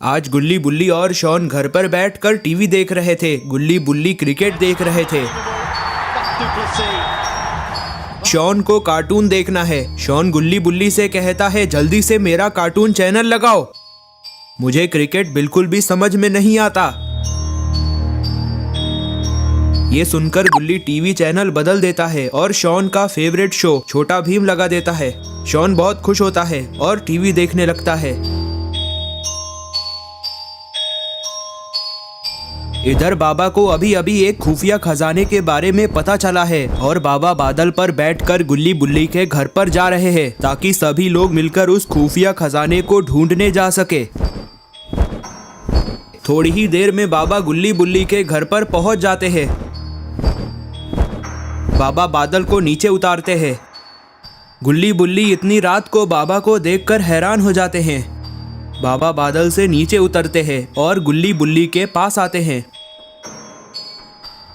आज गुल्ली बुल्ली और शॉन घर पर बैठकर टीवी देख रहे थे। गुल्ली बुल्ली क्रिकेट देख रहे थे। शॉन को कार्टून देखना है। शॉन गुल्ली बुल्ली से कहता है, जल्दी से मेरा कार्टून चैनल लगाओ, मुझे क्रिकेट बिल्कुल भी समझ में नहीं आता। ये सुनकर गुल्ली टीवी चैनल बदल देता है और शॉन का फेवरेट शो छोटा भीम लगा देता है। शॉन बहुत खुश होता है और टीवी देखने लगता है। इधर बाबा को अभी अभी एक खुफिया खजाने के बारे में पता चला है और बाबा बादल पर बैठकर गुल्ली बुल्ली के घर पर जा रहे हैं ताकि सभी लोग मिलकर उस खुफिया खजाने को ढूंढने जा सके। थोड़ी ही देर में बाबा गुल्ली बुल्ली के घर पर पहुंच जाते हैं। बाबा बादल को नीचे उतारते हैं। गुल्ली बुल्ली इतनी रात को बाबा को देखकर हैरान हो जाते हैं। बाबा बादल से नीचे उतरते हैं और गुल्ली बुल्ली के पास आते हैं।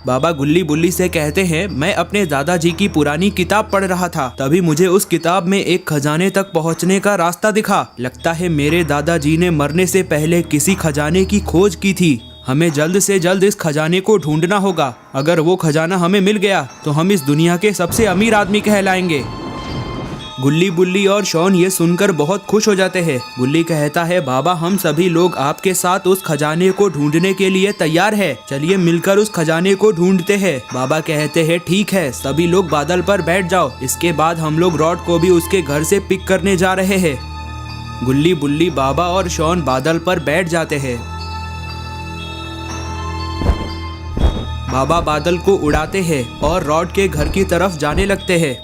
बाबा गुल्ली बुल्ली से कहते हैं, मैं अपने दादाजी की पुरानी किताब पढ़ रहा था, तभी मुझे उस किताब में एक खजाने तक पहुंचने का रास्ता दिखा। लगता है मेरे दादाजी ने मरने से पहले किसी खजाने की खोज की थी। हमें जल्द से जल्द इस खजाने को ढूंढना होगा। अगर वो खजाना हमें मिल गया तो हम इस दुनिया के सबसे अमीर आदमी कहलाएंगे। गुल्ली बुल्ली और शॉन ये सुनकर बहुत खुश हो जाते हैं। गुल्ली कहता है, बाबा हम सभी लोग आपके साथ उस खजाने को ढूंढने के लिए तैयार है, चलिए मिलकर उस खजाने को ढूंढते हैं। बाबा कहते हैं, ठीक है, सभी लोग बादल पर बैठ जाओ, इसके बाद हम लोग रॉड को भी उसके घर से पिक करने जा रहे हैं। गुल्ली बुल्ली, बाबा और शॉन बादल पर बैठ जाते हैं। बाबा बादल को उड़ाते हैं और रॉड के घर की तरफ जाने लगते हैं।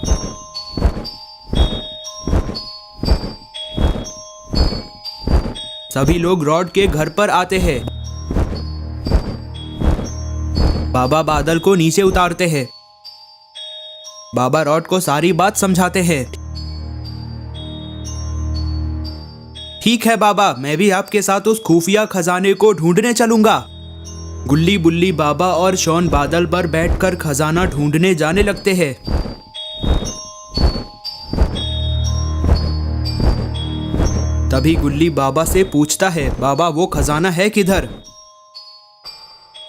सभी लोग रॉड के घर पर आते हैं। बाबा बादल को नीचे उतारते हैं। बाबा रॉड को सारी बात समझाते हैं। ठीक है बाबा, मैं भी आपके साथ उस खुफिया खजाने को ढूंढने चलूंगा। गुल्ली बुल्ली, बाबा और शॉन बादल पर बैठकर खजाना ढूंढने जाने लगते हैं। तभी गुल्ली बाबा से पूछता है, बाबा वो खजाना है किधर?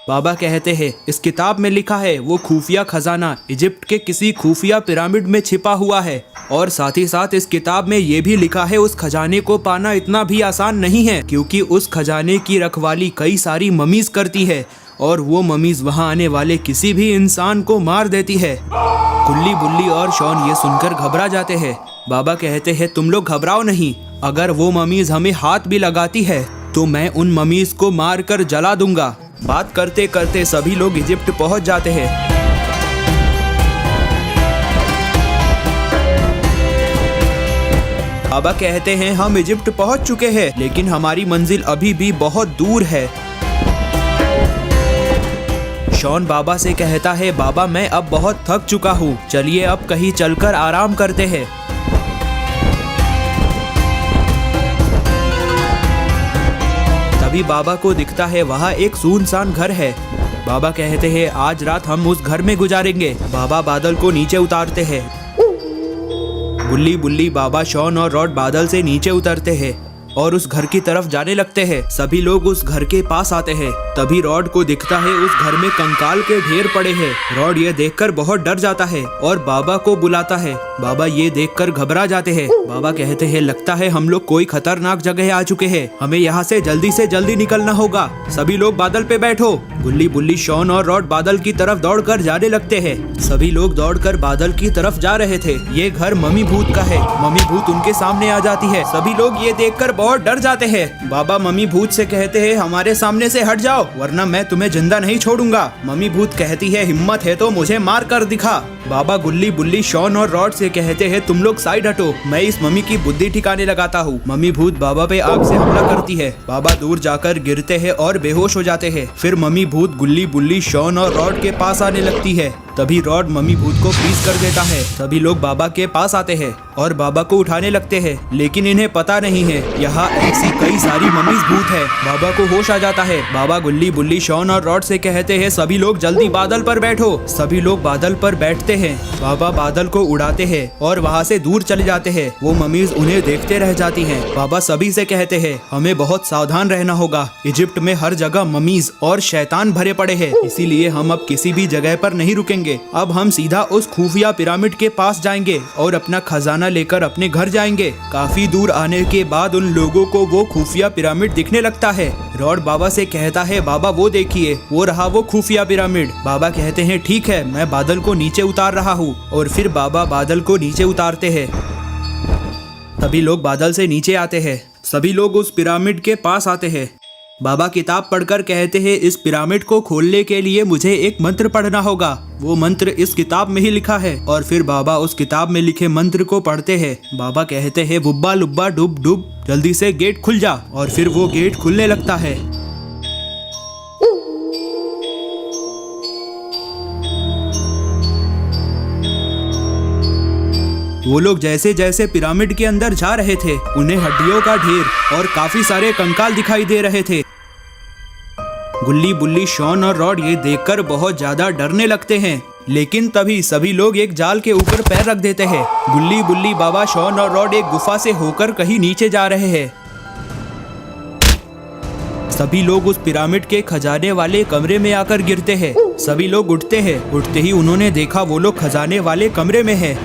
बाबा कहते हैं, इस किताब में लिखा है वो खुफिया खजाना इजिप्ट के किसी खुफिया पिरामिड में छिपा हुआ है, और साथ ही साथ इस किताब में ये भी लिखा है उस खजाने को पाना इतना भी आसान नहीं है, क्योंकि उस खजाने की रखवाली कई सारी ममीज करती है और वो ममीज वहाँ आने वाले किसी भी इंसान को मार देती है। गुल्ली बुल्ली और शॉन ये सुनकर घबरा जाते हैं। बाबा कहते हैं, तुम लोग घबराओ नहीं, अगर वो ममीज हमें हाथ भी लगाती है तो मैं उन ममीज को मार कर जला दूंगा। बात करते करते सभी लोग इजिप्ट पहुंच जाते हैं। बाबा कहते हैं, हम इजिप्ट पहुंच चुके हैं, लेकिन हमारी मंजिल अभी भी बहुत दूर है। शॉन बाबा से कहता है, बाबा मैं अब बहुत थक चुका हूँ, चलिए अब कहीं चलकर आराम करते हैं। तभी बाबा को दिखता है वहाँ एक सुनसान घर है। बाबा कहते हैं, आज रात हम उस घर में गुजारेंगे। बाबा बादल को नीचे उतारते हैं। गुल्ली बुल्ली, बाबा, शॉन और रॉड बादल से नीचे उतरते हैं और उस घर की तरफ जाने लगते हैं। सभी लोग उस घर के पास आते हैं। तभी रॉड को दिखता है उस घर में कंकाल के ढेर पड़े हैं। रॉड ये देखकर बहुत डर जाता है और बाबा को बुलाता है। बाबा ये देखकर घबरा जाते हैं। बाबा कहते हैं, लगता है हम लोग कोई खतरनाक जगह आ चुके हैं, हमें यहाँ से जल्दी निकलना होगा। सभी लोग बादल पे बैठो। गुल्ली बुल्ली, शॉन और रॉड बादल की तरफ दौड़कर जाने लगते हैं। सभी लोग दौड़कर बादल की तरफ जा रहे थे। ये घर मम्मी भूत का है। मम्मी भूत उनके सामने आ जाती है। सभी लोग ये देखकर बहुत डर जाते हैं। बाबा मम्मी भूत से कहते हैं, हमारे सामने से हट जाओ वरना मैं तुम्हें जिंदा नहीं छोड़ूंगा। मम्मी भूत कहती है, हिम्मत है तो मुझे मार कर दिखा। बाबा गुल्ली बुल्ली, शॉन और रॉड से कहते हैं, तुम लोग साइड हटो, मैं इस मम्मी की बुद्धि ठिकाने लगाता हूँ। मम्मी भूत बाबा पे आग से हमला करती है। बाबा दूर जाकर गिरते हैं और बेहोश हो जाते हैं। फिर मम्मी भूत गुल्ली बुल्ली शॉन और रॉड के पास आने लगती है। तभी रॉड मम्मी भूत को फ्रीज कर देता है। सभी लोग बाबा के पास आते हैं और बाबा को उठाने लगते हैं, लेकिन इन्हें पता नहीं है यहाँ ऐसी कई सारी मम्मीज भूत है। बाबा को होश आ जाता है। बाबा गुल्ली बुल्ली शॉन और रॉड से कहते हैं सभी लोग जल्दी बादल पर बैठो। सभी लोग बादल पर बैठते हैं। बाबा बादल को उड़ाते हैं और वहाँ से दूर चले जाते हैं। वो मम्मीज उन्हें देखते रह जाती हैं। बाबा सभी से कहते हैं हमें बहुत सावधान रहना होगा। इजिप्ट में हर जगह मम्मीज और शैतान भरे पड़े हैं, इसीलिए हम अब किसी भी जगह पर नहीं रुकेंगे। अब हम सीधा उस खुफिया पिरामिड के पास जाएंगे और अपना खजाना लेकर अपने घर जाएंगे। काफी दूर आने के बाद उन लोगों को वो खुफिया पिरामिड दिखने लगता है। रॉड बाबा से कहता है बाबा वो देखिए, वो रहा वो खुफिया पिरामिड। बाबा कहते हैं ठीक है, मैं बादल को नीचे उतार रहा हूँ। और फिर बाबा बादल को नीचे उतारते हैं। सभी लोग बादल से नीचे आते हैं। सभी लोग उस पिरामिड के पास आते हैं। बाबा किताब पढ़कर कहते हैं इस पिरामिड को खोलने के लिए मुझे एक मंत्र पढ़ना होगा। वो मंत्र इस किताब में ही लिखा है। और फिर बाबा उस किताब में लिखे मंत्र को पढ़ते हैं। बाबा कहते हैं वुब्बा लुब्बा डुब डुब, जल्दी से गेट खुल जा। और फिर वो गेट खुलने लगता है। वो लोग जैसे जैसे पिरामिड के अंदर जा रहे थे, उन्हें हड्डियों का ढेर और काफी सारे कंकाल दिखाई दे रहे थे। गुल्ली बुल्ली शॉन और रॉड ये देखकर बहुत ज्यादा डरने लगते हैं, लेकिन तभी सभी लोग एक जाल के ऊपर पैर रख देते हैं। गुल्ली बुल्ली बाबा शॉन और रॉड एक गुफा से होकर कहीं नीचे जा रहे हैं। सभी लोग उस पिरामिड के खजाने वाले कमरे में आकर गिरते हैं। सभी लोग उठते हैं। उठते ही उन्होंने देखा वो लोग खजाने वाले कमरे में हैं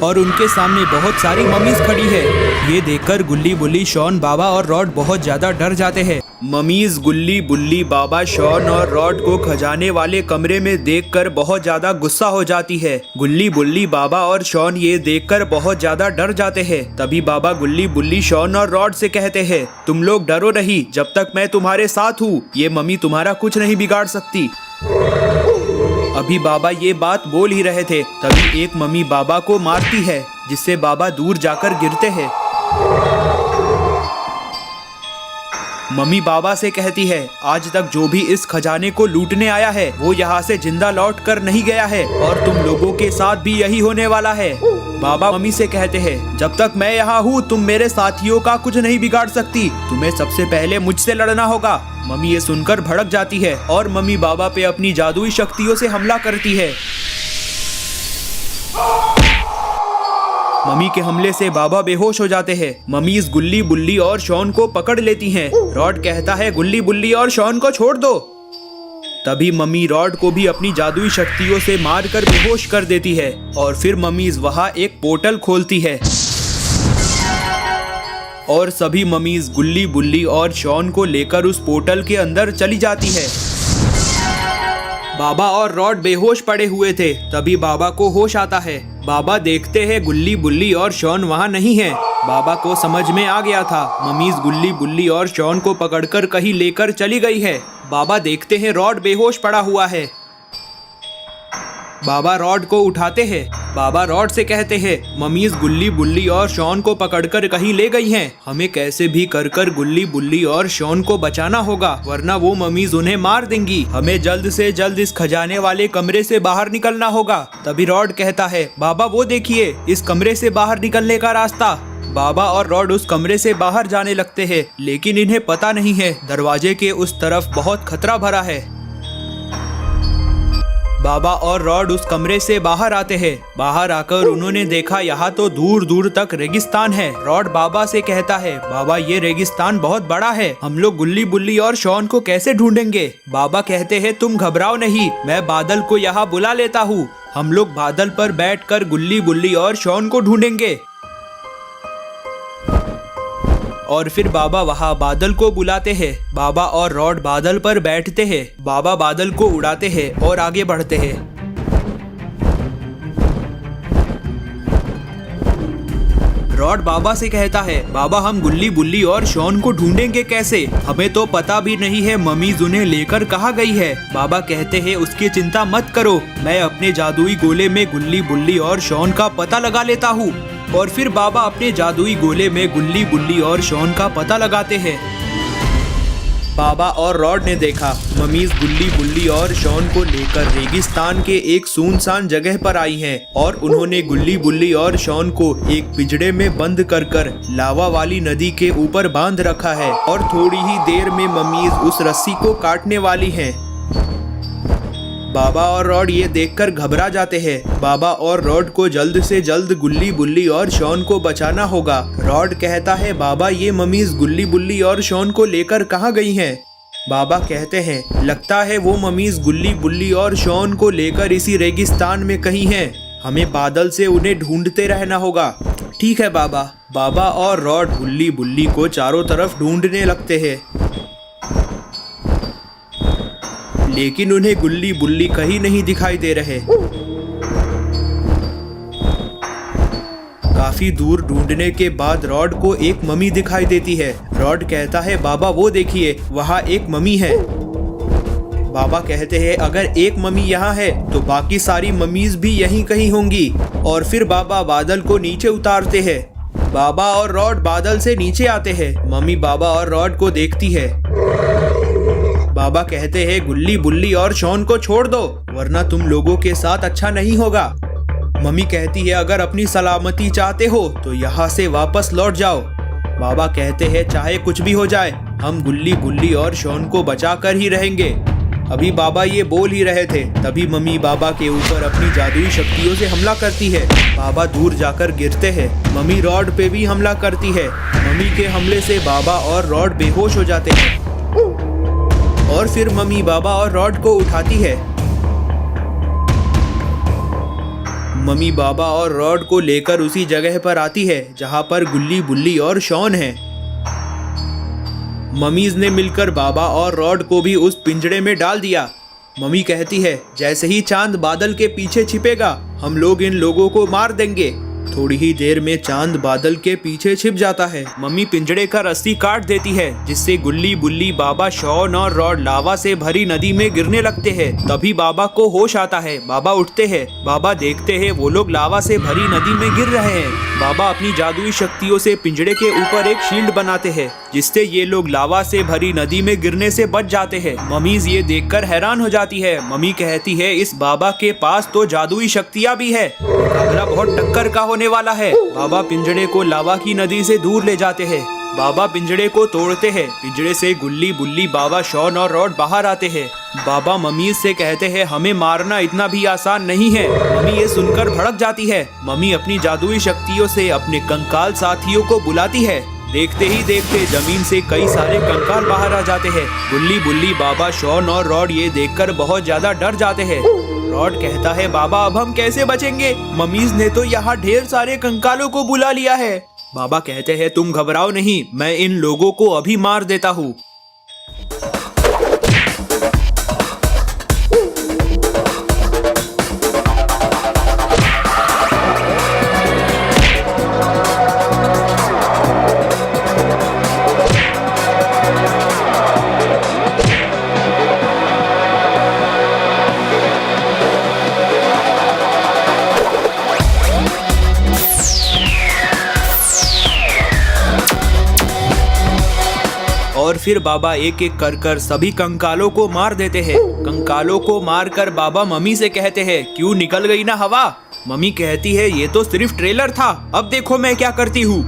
और उनके सामने बहुत सारी मम्मीज खड़ी है। ये देखकर गुल्ली बुल्ली शॉन बाबा और रॉड बहुत ज्यादा डर जाते हैं। मम्मीज गुल्ली बुल्ली बाबा शॉन और रॉड को खजाने वाले कमरे में देखकर बहुत ज्यादा गुस्सा हो जाती है। गुल्ली बुल्ली बाबा और शॉन ये देखकर बहुत ज्यादा डर जाते हैं। तभी बाबा गुल्ली बुल्ली शॉन और रॉड से कहते हैं तुम लोग डरो नहीं, जब तक मैं तुम्हारे साथ हूँ ये मम्मी तुम्हारा कुछ नहीं बिगाड़ सकती। अभी बाबा ये बात बोल ही रहे थे, तभी एक मम्मी बाबा को मारती है, जिससे बाबा दूर जाकर गिरते हैं। मम्मी बाबा से कहती है आज तक जो भी इस खजाने को लूटने आया है वो यहाँ से जिंदा लौट कर नहीं गया है और तुम लोगों के साथ भी यही होने वाला है। बाबा मम्मी से कहते हैं जब तक मैं यहाँ हूँ तुम मेरे साथियों का कुछ नहीं बिगाड़ सकती, तुम्हें सबसे पहले मुझसे लड़ना होगा। मम्मी ये सुनकर भड़क जाती है और मम्मी बाबा पे अपनी जादुई शक्तियों से हमला करती है। मम्मी के हमले से बाबा बेहोश हो जाते हैं। मम्मी इस गुल्ली बुल्ली और शॉन को पकड़ लेती हैं। रॉड कहता है गुल्ली बुल्ली और शॉन को छोड़ दो। तभी मम्मी रॉड को भी अपनी जादुई शक्तियों से मारकर बेहोश कर देती है और फिर मम्मीज वहाँ एक पोर्टल खोलती है और सभी मम्मीज गुल्ली बुल्ली और शॉन को लेकर उस पोर्टल के अंदर चली जाती है। बाबा और रॉड बेहोश पड़े हुए थे। तभी बाबा को होश आता है। बाबा देखते हैं गुल्ली बुल्ली और शॉन वहाँ नहीं है। बाबा को समझ में आ गया था मम्मीज गुल्ली बुल्ली और शॉन को पकड़कर कहीं लेकर चली गई है। बाबा देखते हैं रॉड बेहोश पड़ा हुआ है। बाबा रॉड को उठाते हैं। बाबा रॉड से कहते हैं मम्मीज गुल्ली बुल्ली और शॉन को पकड़कर कहीं ले गई हैं। हमें कैसे भी कर गुल्ली बुल्ली और शॉन को बचाना होगा, वरना वो मम्मीज उन्हें मार देंगी। हमें जल्द से जल्द इस खजाने वाले कमरे से बाहर निकलना होगा। तभी रॉड कहता है बाबा वो देखिए इस कमरे से बाहर निकलने का रास्ता। बाबा और रॉड उस कमरे से बाहर जाने लगते हैं, लेकिन इन्हें पता नहीं है दरवाजे के उस तरफ बहुत खतरा भरा है। बाबा और रॉड उस कमरे से बाहर आते हैं। बाहर आकर उन्होंने देखा यहाँ तो दूर दूर तक रेगिस्तान है। रॉड बाबा से कहता है बाबा ये रेगिस्तान बहुत बड़ा है, हम लोग गुल्ली बुल्ली और शॉन को कैसे ढूंढेंगे। बाबा कहते हैं तुम घबराओ नहीं, मैं बादल को यहाँ बुला लेता हूँ। हम लोग बादल पर बैठकर गुल्ली बुल्ली और शॉन को ढूंढेंगे। और फिर बाबा वहाँ बादल को बुलाते हैं। बाबा और रॉड बादल पर बैठते हैं। बाबा बादल को उड़ाते हैं और आगे बढ़ते हैं। रॉड बाबा से कहता है बाबा हम गुल्ली बुल्ली और शॉन को ढूंढेंगे कैसे, हमें तो पता भी नहीं है मम्मीज उन्हें लेकर कहाँ गई है। बाबा कहते हैं उसकी चिंता मत करो, मैं अपने जादुई गोले में गुल्ली बुल्ली और शॉन का पता लगा लेता हूँ। और फिर बाबा अपने जादुई गोले में गुल्ली बुल्ली और शॉन का पता लगाते हैं। बाबा और रॉड ने देखा ममीज गुल्ली बुल्ली और शॉन को लेकर रेगिस्तान के एक सुनसान जगह पर आई हैं और उन्होंने गुल्ली बुल्ली और शॉन को एक पिंजड़े में बंद कर लावा वाली नदी के ऊपर बांध रखा है और थोड़ी ही देर में ममीज उस रस्सी को काटने वाली हैं। बाबा और रॉड ये देखकर घबरा जाते हैं। बाबा और रॉड को जल्द से जल्द गुल्ली बुल्ली और शॉन को बचाना होगा। रॉड कहता है, बाबा ये ममीज गुल्ली बुल्ली और शॉन को लेकर कहाँ गई हैं? बाबा कहते हैं, लगता है वो ममीज गुल्ली बुल्ली और शॉन को लेकर इसी रेगिस्तान में कहीं हैं। हमें बादल से उन्हें ढूंढते रहना होगा। ठीक है बाबा। बाबा और रॉड गुल्ली बुल्ली को चारों तरफ ढूंढने लगते हैं, लेकिन उन्हें गुल्ली बुल्ली कहीं नहीं दिखाई दे रहे। काफी दूर ढूंढने के बाद रॉड को एक मम्मी दिखाई देती है। रॉड कहता है, बाबा वो देखिए वहाँ एक मम्मी है। बाबा कहते हैं, अगर एक मम्मी यहाँ है तो बाकी सारी मम्मीज भी यहीं कहीं होंगी। और फिर बाबा बादल को नीचे उतारते हैं। बाबा और रॉड बादल से नीचे आते हैं। मम्मी बाबा और रॉड को देखती है। बाबा कहते हैं, गुल्ली बुल्ली और शॉन को छोड़ दो वरना तुम लोगों के साथ अच्छा नहीं होगा। मम्मी कहती है, अगर अपनी सलामती चाहते हो तो यहाँ से वापस लौट जाओ। बाबा कहते हैं, चाहे कुछ भी हो जाए हम गुल्ली बुल्ली और शॉन को बचा कर ही रहेंगे। अभी बाबा ये बोल ही रहे थे, तभी मम्मी बाबा के ऊपर अपनी जादुई शक्तियों से हमला करती है। बाबा दूर जाकर गिरते हैं। मम्मी रॉड पे भी हमला करती है। मम्मी के हमले से बाबा और रॉड बेहोश हो जाते हैं और फिर मम्मी बाबा और रॉड को उठाती है। मम्मी बाबा और रॉड को लेकर उसी जगह पर आती है जहां पर गुल्ली बुल्ली और शॉन है। मम्मीज ने मिलकर बाबा और रॉड को भी उस पिंजड़े में डाल दिया। मम्मी कहती है, जैसे ही चांद बादल के पीछे छिपेगा हम लोग इन लोगों को मार देंगे। थोड़ी ही देर में चांद बादल के पीछे छिप जाता है। मम्मी पिंजड़े का रस्सी काट देती है जिससे गुल्ली बुल्ली बाबा शॉन और रॉड लावा से भरी नदी में गिरने लगते हैं। तभी बाबा को होश आता है। बाबा उठते हैं। बाबा देखते हैं वो लोग लावा से भरी नदी में गिर रहे हैं। बाबा अपनी जादुई शक्तियों से पिंजड़े के ऊपर एक शील्ड बनाते हैं जिससे ये लोग लावा से भरी नदी में गिरने से बच जाते हैं। मम्मीज ये देखकर हैरान हो जाती है। मम्मी कहती है, इस बाबा के पास तो जादुई शक्तियाँ भी है। मुकाबला बहुत टक्कर का होने वाला है। बाबा पिंजड़े को लावा की नदी से दूर ले जाते हैं। बाबा पिंजड़े को तोड़ते हैं। पिंजड़े से गुल्ली बुल्ली बाबा शॉन और रॉड बाहर आते हैं। बाबा मम्मी से कहते हैं, हमें मारना इतना भी आसान नहीं है। मम्मी ये सुनकर भड़क जाती है। मम्मी अपनी जादुई शक्तियों से अपने कंकाल साथियों को बुलाती है। देखते ही देखते जमीन से कई सारे कंकाल बाहर आ जाते हैं। गुल्ली बुल्ली बाबा शॉन और रॉड ये देखकर बहुत ज्यादा डर जाते हैं। रॉड कहता है, बाबा अब हम कैसे बचेंगे? मम्मीज ने तो यहाँ ढेर सारे कंकालों को बुला लिया है। बाबा कहते हैं, तुम घबराओ नहीं, मैं इन लोगों को अभी मार देता हूँ। और फिर बाबा एक एक कर सभी कंकालों को मार देते हैं। कंकालों को मारकर बाबा मम्मी से कहते हैं, क्यों निकल गई ना हवा? मम्मी कहती है, ये तो सिर्फ ट्रेलर था, अब देखो मैं क्या करती हूँ।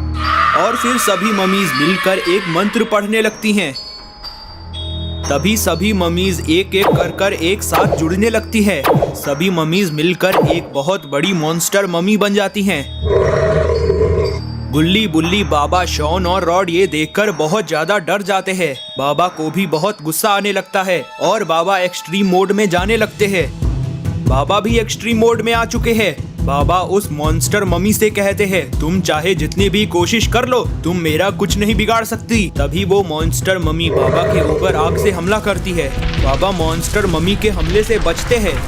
और फिर सभी मम्मीज मिलकर एक मंत्र पढ़ने लगती हैं। तभी सभी मम्मीज एक एक कर एक साथ जुड़ने लगती है। सभी मम्मीज मिलकर एक बहुत बड़ी मॉन्स्टर मम्मी बन जाती हैं। गुल्ली बुल्ली बाबा शॉन और रॉड ये देखकर बहुत ज्यादा डर जाते हैं। बाबा को भी बहुत गुस्सा आने लगता है और बाबा एक्सट्रीम मोड में जाने लगते हैं। बाबा भी एक्सट्रीम मोड में आ चुके हैं। बाबा उस मॉन्स्टर मम्मी से कहते हैं, तुम चाहे जितनी भी कोशिश कर लो, तुम मेरा कुछ नहीं बिगाड़ सकती। तभी वो मॉन्स्टर मम्मी बाबा के ऊपर आग से हमला करती है। बाबा मॉन्स्टर मम्मी के हमले से बचते हैं।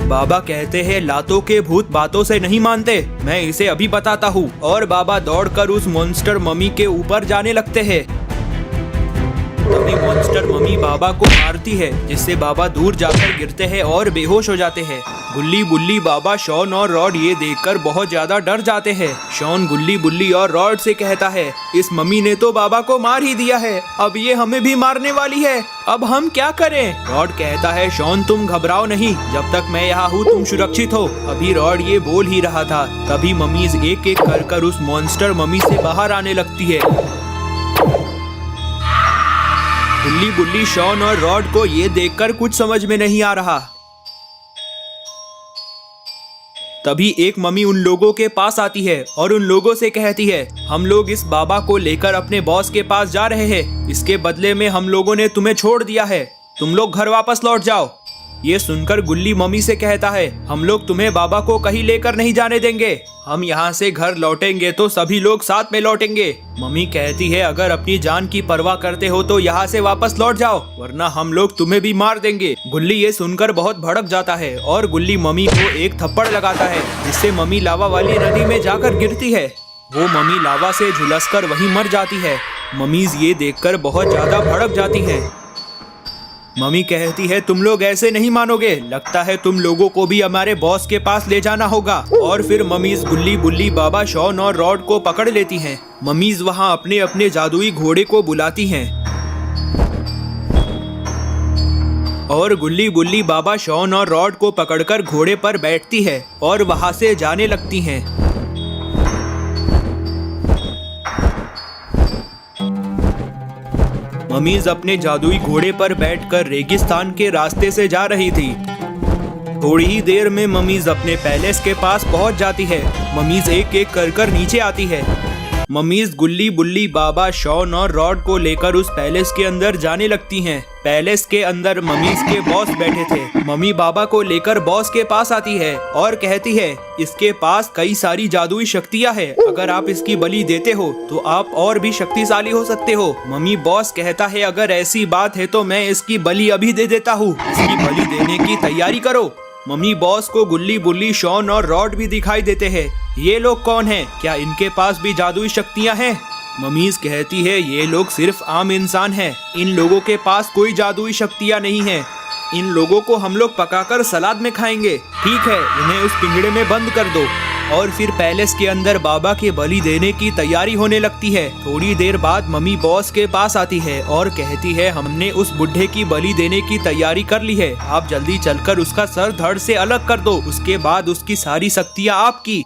बाबा कहते हैं, लातों के भूत बातों से नहीं मानते, मैं इसे अभी बताता हूँ। और बाबा दौड़कर उस मॉन्स्टर मम्मी के ऊपर जाने लगते हैं। तभी मॉन्स्टर मम्मी बाबा को मारती है जिससे बाबा दूर जाकर गिरते हैं और बेहोश हो जाते हैं। गुल्ली बुल्ली बाबा शॉन और रॉड ये देखकर बहुत ज्यादा डर जाते हैं। शॉन गुल्ली बुल्ली और रॉड से कहता है, इस मम्मी ने तो बाबा को मार ही दिया है, अब ये हमें भी मारने वाली है, अब हम क्या करें? रॉड कहता है, शॉन तुम घबराओ नहीं, जब तक मैं यहाँ हूँ तुम सुरक्षित हो। अभी रॉड ये बोल ही रहा था, तभी मम्मीज एक एक कर उस मॉन्स्टर मम्मी से बाहर आने लगती है। गुल्ली बुल्ली शॉन और रॉड को ये देखकर कुछ समझ में नहीं आ रहा। तभी एक मम्मी उन लोगों के पास आती है और उन लोगों से कहती है, हम लोग इस बाबा को लेकर अपने बॉस के पास जा रहे हैं, इसके बदले में हम लोगों ने तुम्हें छोड़ दिया है, तुम लोग घर वापस लौट जाओ। ये सुनकर गुल्ली मम्मी से कहता है, हम लोग तुम्हें बाबा को कहीं लेकर नहीं जाने देंगे, हम यहाँ से घर लौटेंगे तो सभी लोग साथ में लौटेंगे। मम्मी कहती है, अगर अपनी जान की परवाह करते हो तो यहाँ से वापस लौट जाओ, वरना हम लोग तुम्हें भी मार देंगे। गुल्ली ये सुनकर बहुत भड़क जाता है और गुल्ली मम्मी को एक थप्पड़ लगाता है, जिससे मम्मी लावा वाली नदी में जाकर गिरती है। वो मम्मी लावा से झुलसकर वहीं मर जाती है। मम्मीज ये देखकर बहुत ज्यादा भड़क जाती है। मम्मी कहती है, तुम लोग ऐसे नहीं मानोगे, लगता है तुम लोगों को भी हमारे बॉस के पास ले जाना होगा। और फिर मम्मीज गुल्ली बुल्ली बाबा शॉन और रॉड को पकड़ लेती हैं। मम्मीज वहाँ अपने अपने जादुई घोड़े को बुलाती हैं और गुल्ली बुल्ली बाबा शॉन और रॉड को पकड़कर घोड़े पर बैठती है और वहाँ से जाने लगती हैं। मम्मीज अपने जादुई घोड़े पर बैठकर रेगिस्तान के रास्ते से जा रही थी। थोड़ी ही देर में मम्मीज अपने पैलेस के पास पहुंच जाती है। मम्मीज एक एक कर नीचे आती है। मम्मीज गुल्ली बुल्ली बाबा शॉन और रॉड को लेकर उस पैलेस के अंदर जाने लगती हैं। पैलेस के अंदर मम्मीज के बॉस बैठे थे। मम्मी बाबा को लेकर बॉस के पास आती है और कहती है, इसके पास कई सारी जादुई शक्तियां हैं, अगर आप इसकी बलि देते हो तो आप और भी शक्तिशाली हो सकते हो। मम्मी बॉस कहता है, अगर ऐसी बात है तो मैं इसकी बलि अभी दे देता हूँ, इसकी बलि देने की तैयारी करो। मम्मी बॉस को गुल्ली बुल्ली शॉन और रॉड भी दिखाई देते हैं। ये लोग कौन हैं? क्या इनके पास भी जादुई शक्तियां हैं? मम्मीज कहती है, ये लोग सिर्फ आम इंसान हैं, इन लोगों के पास कोई जादुई शक्तियां नहीं हैं। इन लोगों को हम लोग पकाकर सलाद में खाएंगे। ठीक है, इन्हें उस पिंजड़े में बंद कर दो। और फिर पैलेस के अंदर बाबा के बलि देने की तैयारी होने लगती है। थोड़ी देर बाद मम्मी बॉस के पास आती है और कहती है, हमने उस बुढ़े की बलि देने की तैयारी कर ली है, आप जल्दी चलकर उसका सर धड़ से अलग कर दो, उसके बाद उसकी सारी शक्तियाँ आपकी।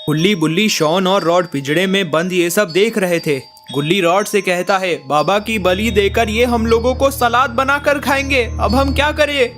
गुल्ली बुल्ली शॉन और रॉड पिंजड़े में बंद ये सब देख रहे थे। गुल्ली रॉड से कहता है, बाबा की बलि देकर ये हम लोगों को सलाद बनाकर खाएंगे, अब हम क्या करें?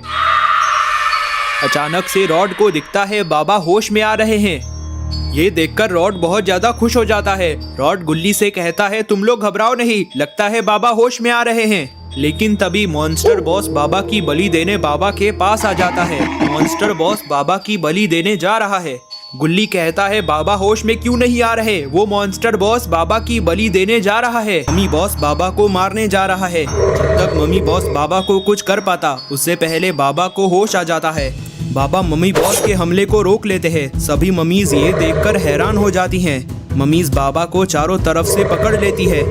अचानक से रॉड को दिखता है बाबा होश में आ रहे हैं। ये देखकर रॉड बहुत ज्यादा खुश हो जाता है। रॉड गुल्ली से कहता है, तुम लोग घबराओ नहीं, लगता है बाबा होश में आ रहे हैं। लेकिन तभी मॉन्स्टर बॉस बाबा की बलि देने बाबा के पास आ जाता है। मॉन्स्टर बॉस बाबा की बलि देने जा रहा है। गुल्ली कहता है, बाबा होश में क्यों नहीं आ रहे? वो मॉन्स्टर बॉस बाबा की बलि देने जा रहा है। मम्मी बॉस बाबा को मारने जा रहा है। जब तक मम्मी बॉस बाबा को कुछ कर पाता, उससे पहले बाबा को होश आ जाता है। बाबा मम्मी बॉस के हमले को रोक लेते हैं। सभी मम्मीज ये देखकर हैरान हो जाती हैं। मम्मीज बाबा को चारों तरफ से पकड़ लेती है।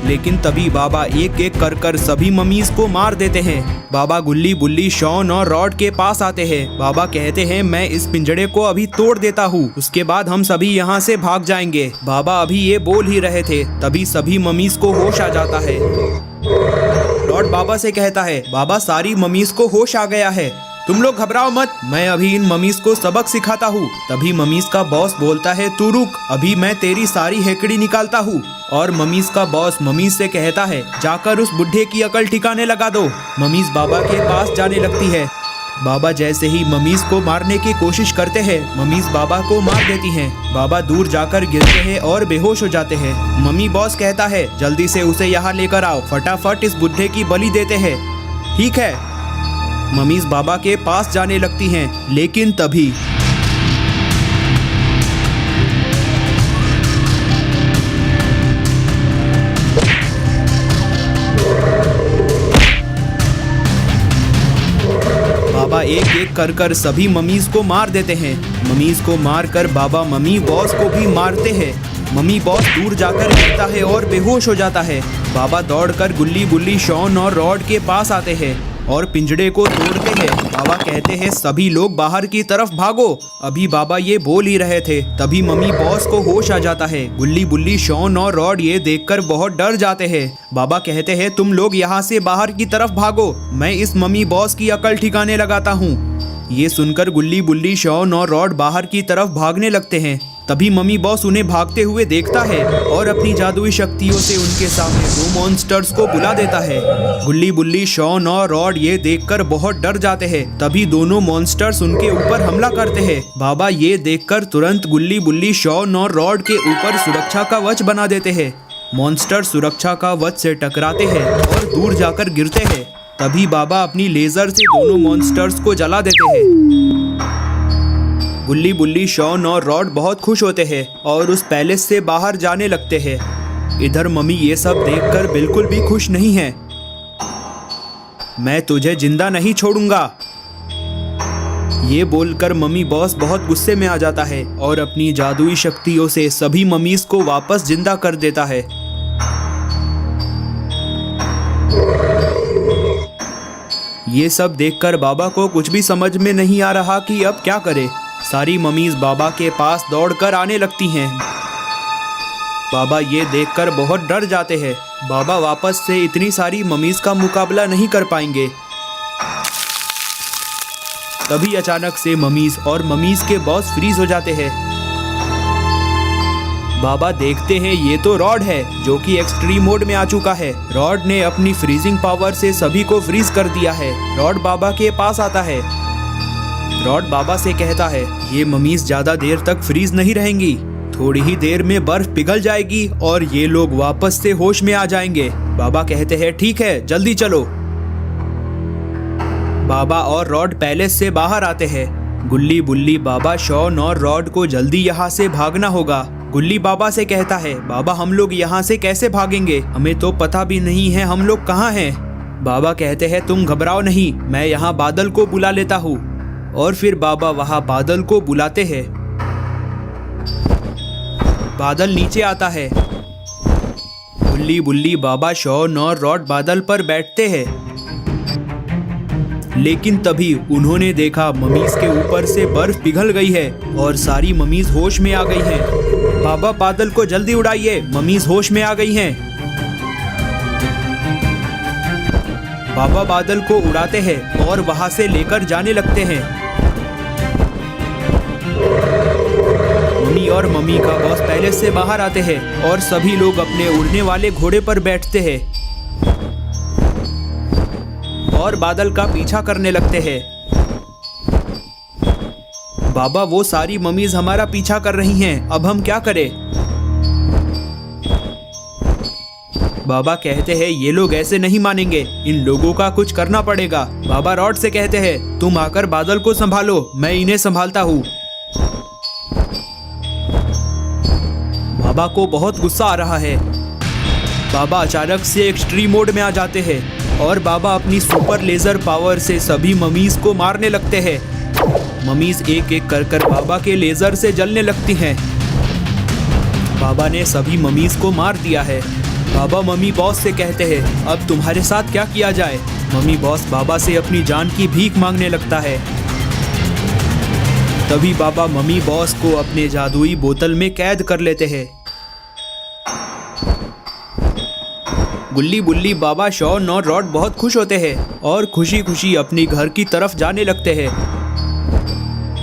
लेकिन तभी बाबा एक एक कर सभी मम्मीज को मार देते हैं। बाबा गुल्ली बुल्ली शॉन और रॉड के पास आते हैं। बाबा कहते हैं, मैं इस पिंजड़े को अभी तोड़ देता हूँ, उसके बाद हम सभी यहाँ से भाग जाएंगे। बाबा अभी ये बोल ही रहे थे, तभी सभी मम्मीज को होश आ जाता है। रॉड बाबा से कहता है, बाबा सारी मम्मीज को होश आ गया है, तुम लोग घबराओ मत, मैं अभी इन मम्मीज को सबक सिखाता हूँ। तभी मम्मीज का बॉस बोलता है, तू रुक, अभी मैं तेरी सारी हेकड़ी निकालता हूँ। और मम्मीज का बॉस मम्मीज से कहता है, जाकर उस बुढ़े की अकल ठिकाने लगा दो। मम्मीज बाबा के पास जाने लगती है। बाबा जैसे ही मम्मीज को मारने की कोशिश करते हैं, मम्मीज बाबा को मार देती हैं। बाबा दूर जाकर गिरते हैं और बेहोश हो जाते हैं। मम्मी बॉस कहता है, जल्दी से उसे यहाँ लेकर आओ, फटाफट इस बुढ़े की बलि देते हैं। ठीक है। मम्मीज बाबा के पास जाने लगती हैं, लेकिन तभी बाबा एक एक कर सभी मम्मीज को मार देते हैं। मम्मीज को मारकर बाबा मम्मी बॉस को भी मारते हैं। मम्मी बॉस दूर जाकर गिरता है और बेहोश हो जाता है। बाबा दौड़कर गुल्ली बुल्ली शॉन और रॉड के पास आते हैं और पिंजड़े को तोड़ते हैं। बाबा कहते हैं सभी लोग बाहर की तरफ भागो। अभी बाबा ये बोल ही रहे थे तभी मम्मी बॉस को होश आ जाता है। गुल्ली बुल्ली शॉन और रॉड ये देखकर बहुत डर जाते हैं। बाबा कहते हैं तुम लोग यहाँ से बाहर की तरफ भागो, मैं इस मम्मी बॉस की अकल ठिकाने लगाता हूँ। ये सुनकर गुल्ली बुल्ली शॉन और रॉड बाहर की तरफ भागने लगते हैं। तभी मम्मी बॉस उन्हें भागते हुए देखता है और अपनी जादुई शक्तियों से उनके सामने दो मॉन्स्टर्स को बुला देता है। गुल्ली बुल्ली शॉन और रॉड ये देखकर बहुत डर जाते हैं। तभी दोनों मॉन्स्टर्स उनके ऊपर हमला करते हैं। बाबा ये देखकर तुरंत गुल्ली बुल्ली शॉन और रॉड के ऊपर सुरक्षा का कवच बना देते हैं। मॉन्स्टर सुरक्षा का कवच से टकराते हैं और दूर जाकर गिरते हैं। तभी बाबा अपनी लेजर से दोनों मॉन्स्टर्स को जला देते हैं। गुल्ली बुल्ली शॉन और रॉड बहुत खुश होते हैं और उस पैलेस से बाहर जाने लगते हैं। इधर मम्मी ये सब देखकर बिल्कुल भी खुश नहीं है। मैं तुझे जिंदा नहीं छोड़ूंगा, ये बोलकर मम्मी बॉस बहुत गुस्से में आ जाता है और अपनी जादुई शक्तियों से सभी मम्मीज को वापस जिंदा कर देता है। ये सब देखकर बाबा को कुछ भी समझ में नहीं आ रहा कि अब क्या करे। सारी मम्मीज बाबा के पास दौड़कर आने लगती हैं। बाबा ये देखकर बहुत डर जाते हैं। बाबा वापस से इतनी सारी मम्मीज का मुकाबला नहीं कर पाएंगे। तभी अचानक से मम्मीज और मम्मीज के बॉस फ्रीज हो जाते हैं। बाबा देखते हैं ये तो रॉड है जो कि एक्सट्रीम मोड में आ चुका है। रॉड ने अपनी फ्रीजिंग पावर से सभी को फ्रीज कर दिया है। रॉड बाबा के पास आता है। रॉड बाबा से कहता है ये मम्मीज ज्यादा देर तक फ्रीज नहीं रहेंगी, थोड़ी ही देर में बर्फ पिघल जाएगी और ये लोग वापस से होश में आ जाएंगे। बाबा कहते हैं ठीक है जल्दी चलो। बाबा और रॉड पैलेस से बाहर आते हैं। गुल्ली बुल्ली बाबा शॉन और रॉड को जल्दी यहाँ से भागना होगा। गुल्ली बाबा से कहता है बाबा हम लोग यहाँ से कैसे भागेंगे, हमें तो पता भी नहीं है हम लोग कहाँ हैं। बाबा कहते हैं तुम घबराओ नहीं, मैं यहाँ बादल को बुला लेता हूँ। और फिर बाबा वहाँ बादल को बुलाते हैं। बादल नीचे आता है। गुल्ली बुल्ली बाबा शॉन और रॉड बादल पर बैठते हैं। लेकिन तभी उन्होंने देखा मम्मीज के ऊपर से बर्फ पिघल गई है और सारी मम्मीज होश में आ गई हैं। बाबा बादल को जल्दी उड़ाइए, मम्मीज होश में आ गई हैं। बाबा बादल को उड़ाते हैं और वहां से लेकर जाने लगते हैं। मम्मी और मम्मी का बॉस पैलेस से बाहर आते हैं और सभी लोग अपने उड़ने वाले घोड़े पर बैठते हैं और बादल का पीछा करने लगते हैं। बाबा वो सारी मम्मीज हमारा पीछा कर रही हैं, अब हम क्या करें? बाबा कहते हैं ये लोग ऐसे नहीं मानेंगे, इन लोगों का कुछ करना पड़ेगा। बाबा रॉड से कहते हैं तुम आकर बादल को संभालो, मैं इन्हें संभालता हूँ। बाबा को बहुत गुस्सा आ रहा है। बाबा अचानक से एक्सट्रीम मोड में आ जाते हैं और बाबा अपनी सुपर लेजर पावर से सभी मम्मीज को मारने लगते हैं। मम्मीज एक एक कर बाबा के लेजर से जलने लगती हैं। बाबा ने सभी मम्मीज को मार दिया है। बाबा मम्मी बॉस से कहते हैं अब तुम्हारे साथ क्या किया जाए। मम्मी बॉस बाबा से अपनी जान की भीख मांगने लगता है। तभी बाबा मम्मी बॉस को अपने जादुई बोतल में कैद कर लेते हैं। गुल्ली बुल्ली बाबा शॉन और रॉड बहुत खुश होते हैं और खुशी खुशी अपनी घर की तरफ जाने लगते हैं।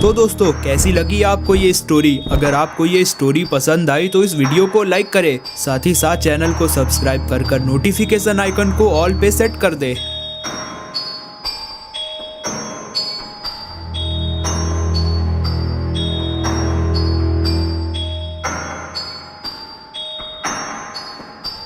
तो दोस्तों कैसी लगी आपको ये स्टोरी? अगर आपको ये स्टोरी पसंद आई तो इस वीडियो को लाइक करें, साथ ही साथ चैनल को सब्सक्राइब कर नोटिफिकेशन आइकन को ऑल पे सेट कर दे।